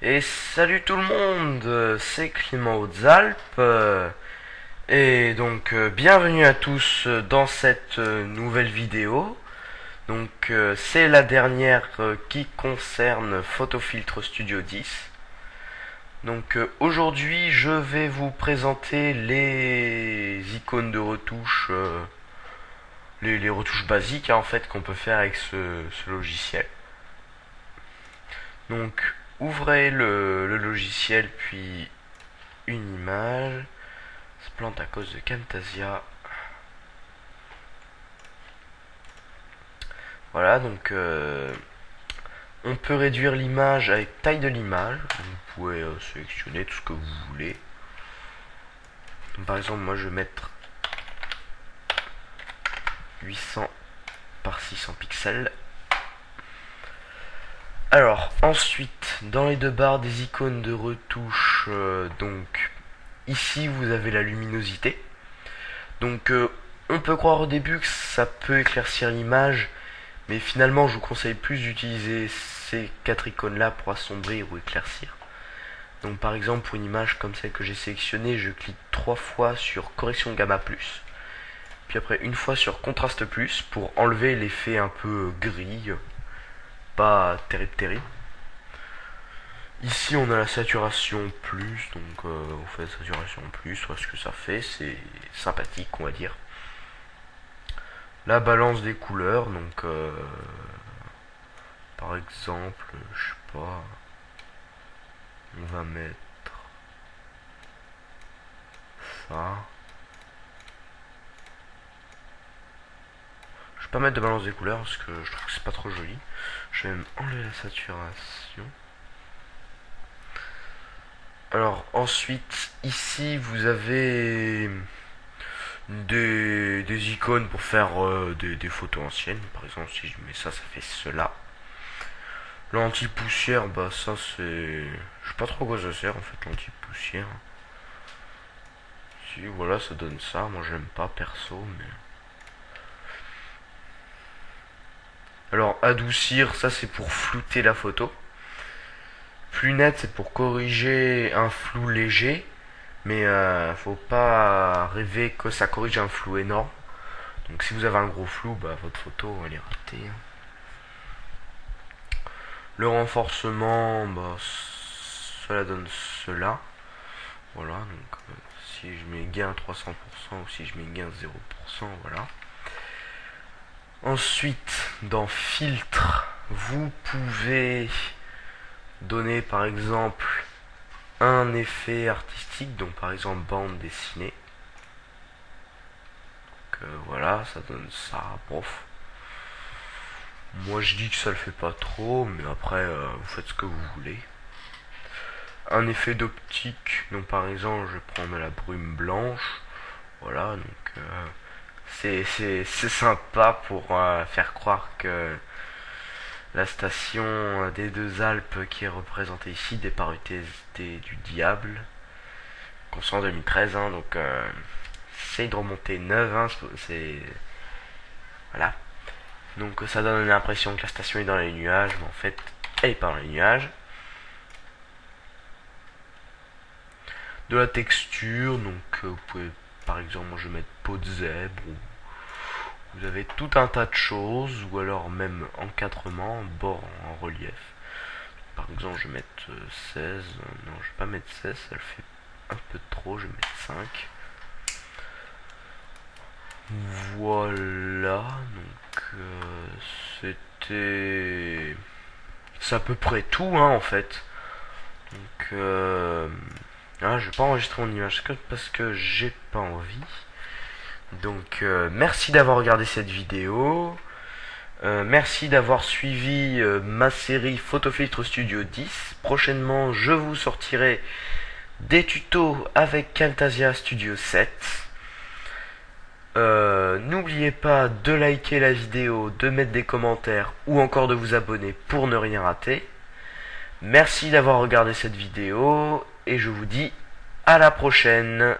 Et salut tout le monde, c'est Clément Hautes-Alpes. Et donc bienvenue à tous dans cette nouvelle vidéo. Donc c'est la dernière qui concerne Photofiltre Studio 10. Donc aujourd'hui je vais vous présenter les icônes de retouche, les retouches basiques en fait qu'on peut faire avec ce logiciel. Donc ouvrez le logiciel puis une image. Se plante à cause de Camtasia. Voilà, donc on peut réduire l'image avec taille de l'image. Vous pouvez sélectionner tout ce que vous voulez. Donc, par exemple, moi je vais mettre 800 par 600 pixels. Alors, ensuite, dans les deux barres des icônes de retouche, donc ici vous avez la luminosité. Donc on peut croire au début que ça peut éclaircir l'image, mais finalement je vous conseille plus d'utiliser ces quatre icônes là pour assombrir ou éclaircir. Donc par exemple pour une image comme celle que j'ai sélectionnée, je clique 3 fois sur correction gamma plus, puis après une fois sur contraste plus pour enlever l'effet un peu gris, pas terrible. Ici on a la saturation plus, donc on fait la saturation plus, voilà ce que ça fait, c'est sympathique on va dire. La balance des couleurs, donc par exemple, je sais pas, on va mettre ça. Je vais pas mettre de balance des couleurs parce que je trouve que c'est pas trop joli. Je vais même enlever la saturation. Alors ensuite, ici vous avez des icônes pour faire des photos anciennes. Par exemple, si je mets ça, ça fait cela. L'anti-poussière, bah ça c'est... Je sais pas trop quoi ça sert en fait, l'anti-poussière. Si, voilà, ça donne ça. Moi j'aime pas perso, mais... Alors adoucir, ça c'est pour flouter la photo. Plus net, c'est pour corriger un flou léger. Mais faut pas rêver que ça corrige un flou énorme. Donc si vous avez un gros flou, bah votre photo elle est ratée. Le renforcement, bah cela donne cela. Voilà, donc si je mets gain 300% ou si je mets gain 0%, voilà. Ensuite, dans filtre, vous pouvez donner par exemple un effet artistique, donc par exemple bande dessinée. Donc voilà, ça donne ça, bof. Moi je dis que ça le fait pas trop, mais après vous faites ce que vous voulez. Un effet d'optique, donc par exemple je vais prendre la brume blanche. Voilà, donc c'est sympa pour faire croire que la station des deux Alpes qui est représentée ici, départ UTSD du diable, construit en 2013, hein, donc c'est de remonter 9, hein, c'est... Voilà. Donc ça donne l'impression que la station est dans les nuages, mais en fait elle est pas dans les nuages. De la texture, donc vous pouvez par exemple, moi je vais mettre peau de zèbre, ou vous avez tout un tas de choses, ou alors même encadrement, bord en relief. Par exemple je vais mettre 16, non je vais pas mettre 16, ça le fait un peu trop, je vais mettre 5. Voilà, donc c'était... C'est à peu près tout, hein, en fait. Donc, je vais pas enregistrer mon image parce que j'ai pas envie. Donc, merci d'avoir regardé cette vidéo. Merci d'avoir suivi ma série Photofiltre Studio 10. Prochainement, je vous sortirai des tutos avec Camtasia Studio 7. N'oubliez pas de liker la vidéo, de mettre des commentaires ou encore de vous abonner pour ne rien rater. Merci d'avoir regardé cette vidéo et je vous dis à la prochaine.